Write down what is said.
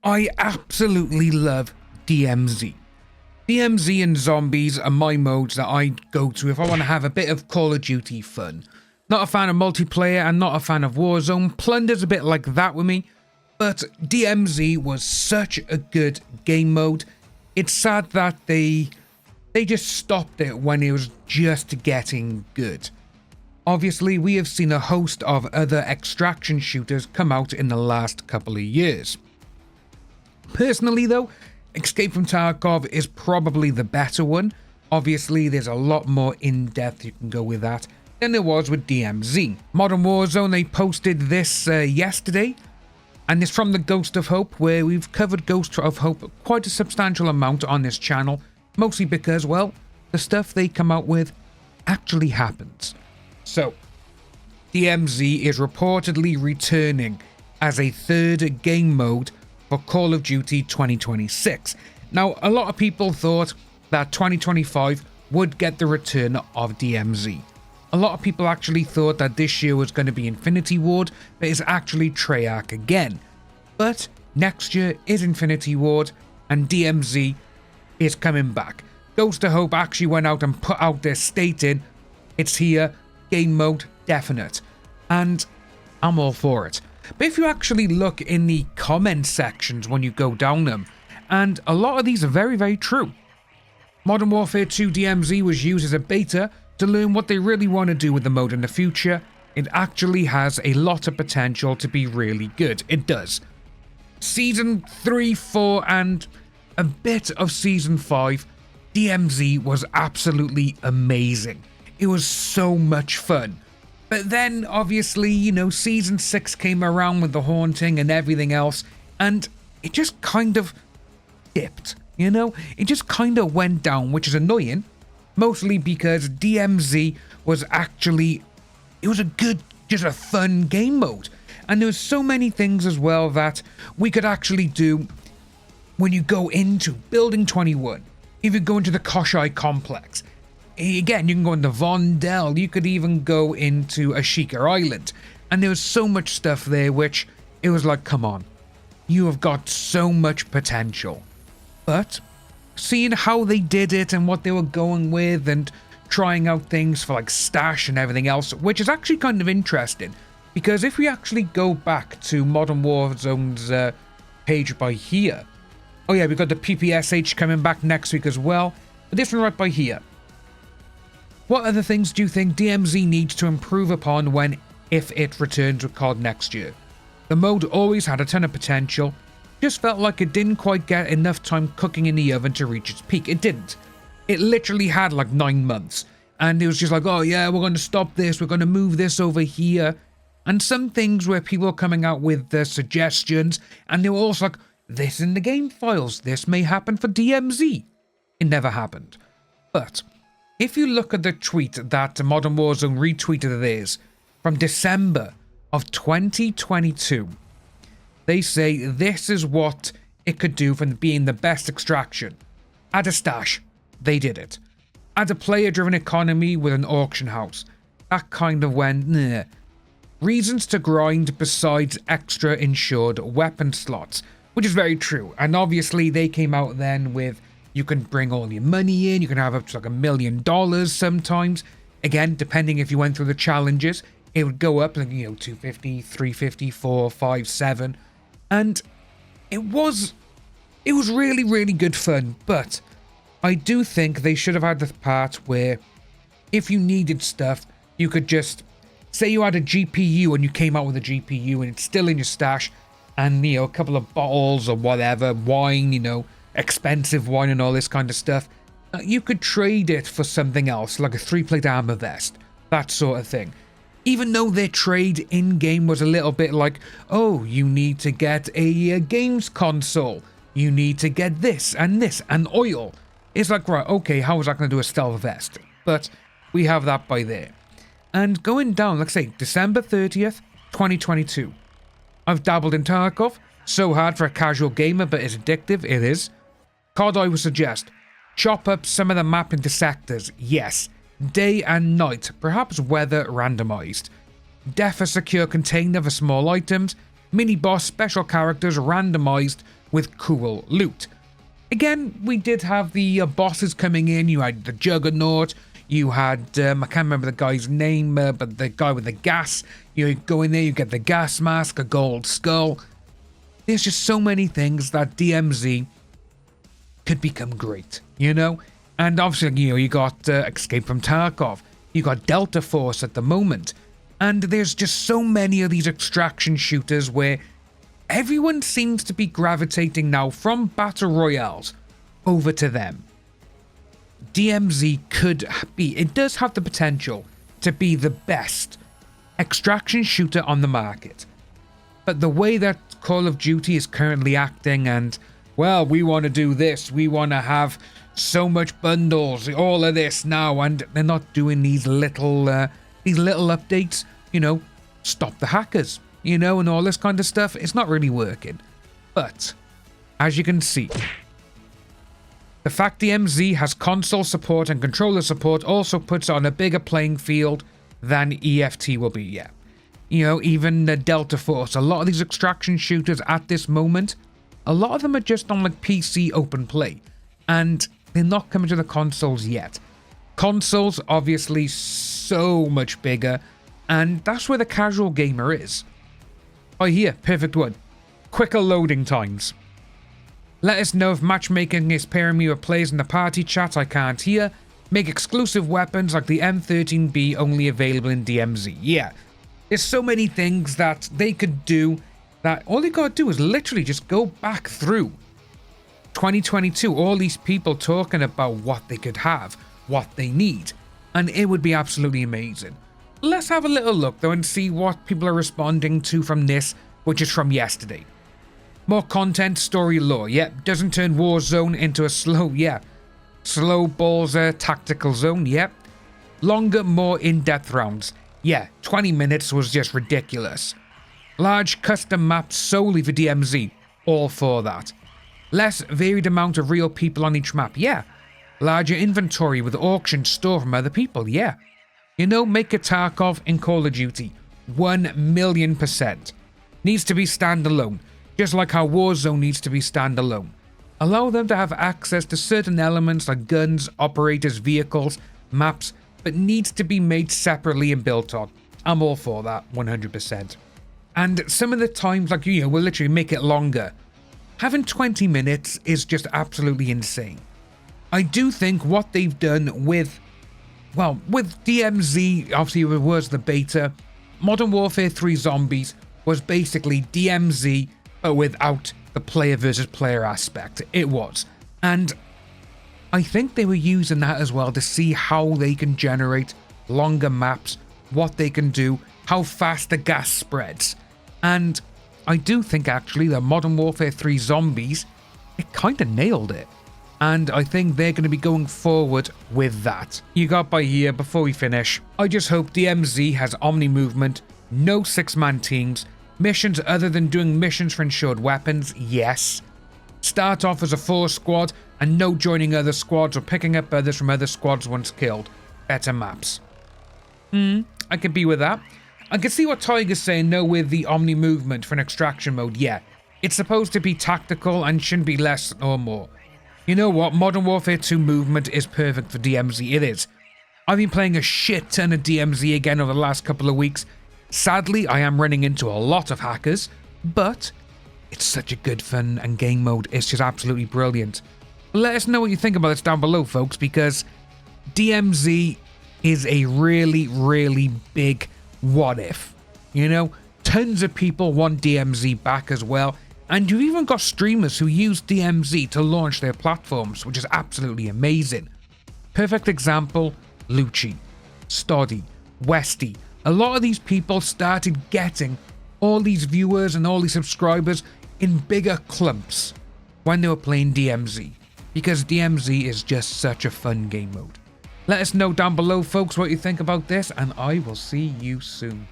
I absolutely love DMZ. DMZ and Zombies are my modes that I go to if I want to have a bit of Call of Duty fun. Not a fan of multiplayer and not a fan of Warzone. Plunder's a bit like that with me, but DMZ was such a good game mode. It's sad that they just stopped it when it was just getting good. Obviously, we have seen a host of other extraction shooters come out in the last couple of years. Personally though, Escape from Tarkov is probably the better one. Obviously, there's a lot more in-depth you can go with that than there was with DMZ. Modern Warzone, they posted this yesterday, and it's from the Ghost of Hope, where we've covered Ghost of Hope quite a substantial amount on this channel, mostly because, well, the stuff they come out with actually happens. So, DMZ is reportedly returning as a third game mode for Call of Duty 2026. Now, a lot of people thought that 2025 would get the return of DMZ. A lot of people actually thought that this year was going to be Infinity Ward, but it's actually Treyarch again. But next year is Infinity Ward, and DMZ is coming back. Ghost of Hope actually went out and put out their stating, it's here, game mode definite, and I'm all for it. But if you actually look in the comment sections when you go down them, and a lot of these are very, very true. Modern Warfare 2 DMZ was used as a beta to learn what they really want to do with the mode in the future. It actually has a lot of potential to be really good. It does. Season 3, 4, and a bit of Season 5, DMZ was absolutely amazing. It was so much fun. But then, obviously, you know, Season 6 came around with the haunting and everything else, and it just kind of dipped, you know? It just kind of went down, which is annoying, mostly because DMZ was actually, it was a good, just a fun game mode. And there was so many things as well that we could actually do when you go into Building 21, if you go into the Koshai complex. Again, you can go into Vondel, you could even go into Ashika Island, and there was so much stuff there which it was like, come on, you have got so much potential. But seeing how they did it and what they were going with and trying out things for like stash and everything else, which is actually kind of interesting, because if we actually go back to Modern Warzone's page by here, oh yeah, we've got the PPSH coming back next week as well, but this one right by here. What other things do you think DMZ needs to improve upon if it returns with COD next year? The mode always had a ton of potential, just felt like it didn't quite get enough time cooking in the oven to reach its peak. It didn't. It literally had like 9 months, and it was just like, oh yeah, we're going to stop this, we're going to move this over here, and some things where people are coming out with their suggestions, and they were also like, this in the game files, this may happen for DMZ. It never happened. But if you look at the tweet that Modern Warzone retweeted of theirs from December of 2022, they say this is what it could do from being the best extraction. Add a stash. They did it. Add a player-driven economy with an auction house. That kind of went, nah. Reasons to grind besides extra insured weapon slots, which is very true. And obviously they came out then with, you can bring all your money in, you can have up to like $1 million sometimes. Again, depending if you went through the challenges, it would go up, like, you know, 250, 350, 4, 5, 7. And it was really, really good fun. But I do think they should have had the part where if you needed stuff, you could just, say you had a GPU and you came out with a GPU and it's still in your stash, and, you know, a couple of bottles or whatever, wine, you know, expensive wine and all this kind of stuff, you could trade it for something else, like a 3-plate armor vest, that sort of thing. Even though their trade in-game was a little bit like, oh, you need to get a games console, you need to get this and oil. It's like, right, okay, how is that going to do a stealth vest? But we have that by there. And going down, let's say, December 30th, 2022. I've dabbled in Tarkov, so hard for a casual gamer, but it's addictive, it is. COD, I would suggest, chop up some of the map into sectors, yes. Day and night, perhaps weather randomized. Def a secure container for small items, mini-boss special characters randomized with cool loot. Again, we did have the bosses coming in. You had the Juggernaut, you had, I can't remember the guy's name, but the guy with the gas. You go in there, you get the gas mask, a gold skull. There's just so many things that DMZ could become great, you know? And obviously, you know, you got Escape from Tarkov, you got Delta Force at the moment, and there's just so many of these extraction shooters where everyone seems to be gravitating now from battle royales over to them. DMZ could be, it does have the potential to be the best extraction shooter on the market. But the way that Call of Duty is currently acting, and, well, we want to do this, we want to have so much bundles, all of this now, and they're not doing these little updates, you know, stop the hackers, you know, and all this kind of stuff. It's not really working. But as you can see, the fact DMZ has console support and controller support also puts it on a bigger playing field than EFT will be. Yeah, you know, even the Delta Force, a lot of these extraction shooters at this moment, a lot of them are just on like PC open play, and they're not coming to the consoles yet. Consoles obviously so much bigger, and that's where the casual gamer is. Oh, here, perfect one. Quicker loading times. Let us know if matchmaking is pairing me with players in the party chat I can't hear. Make exclusive weapons like the M13B only available in DMZ. Yeah, there's so many things that they could do that all you gotta do is literally just go back through 2022, all these people talking about what they could have, what they need, and it would be absolutely amazing. Let's have a little look though and see what people are responding to from this, which is from yesterday. More content, story lore, yep. Doesn't turn Warzone into a slow, yeah. Slow balls tactical zone, yep. Longer, more in-depth rounds, yeah. 20 minutes was just ridiculous. Large custom maps solely for DMZ, all for that. Less varied amount of real people on each map, yeah. Larger inventory with auction store from other people, yeah. You know, make a Tarkov in Call of Duty, 1,000,000%. Needs to be standalone, just like how Warzone needs to be standalone. Allow them to have access to certain elements like guns, operators, vehicles, maps, but needs to be made separately and built on. I'm all for that, 100%. And some of the times, like, you know, we'll literally make it longer. Having 20 minutes is just absolutely insane. I do think what they've done with, well, with DMZ, obviously it was the beta, Modern Warfare 3 Zombies was basically DMZ, but without the player versus player aspect. It was. And I think they were using that as well to see how they can generate longer maps, what they can do, how fast the gas spreads. And I do think actually that Modern Warfare 3 Zombies, it kind of nailed it. And I think they're going to be going forward with that. You got by here before we finish. I just hope DMZ has Omni movement, no 6-man teams, missions other than doing missions for insured weapons, yes. Start off as a 4 squad and no joining other squads or picking up others from other squads once killed. Better maps. I could be with that. I can see what Tiger's saying, no, with the Omni movement for an extraction mode, yeah. It's supposed to be tactical and shouldn't be less or more. You know what, Modern Warfare 2 movement is perfect for DMZ, it is. I've been playing a shit ton of DMZ again over the last couple of weeks. Sadly, I am running into a lot of hackers, but it's such a good fun and game mode, it's just absolutely brilliant. Let us know what you think about this down below, folks, because DMZ is a really, really big what if. You know, tons of people want DMZ back as well, and you've even got streamers who use DMZ to launch their platforms, which is absolutely amazing. Perfect example, Lucci, Stoddy, Westy. A lot of these people started getting all these viewers and all these subscribers in bigger clumps when they were playing DMZ, because DMZ is just such a fun game mode. Let us know down below, folks, what you think about this, and I will see you soon.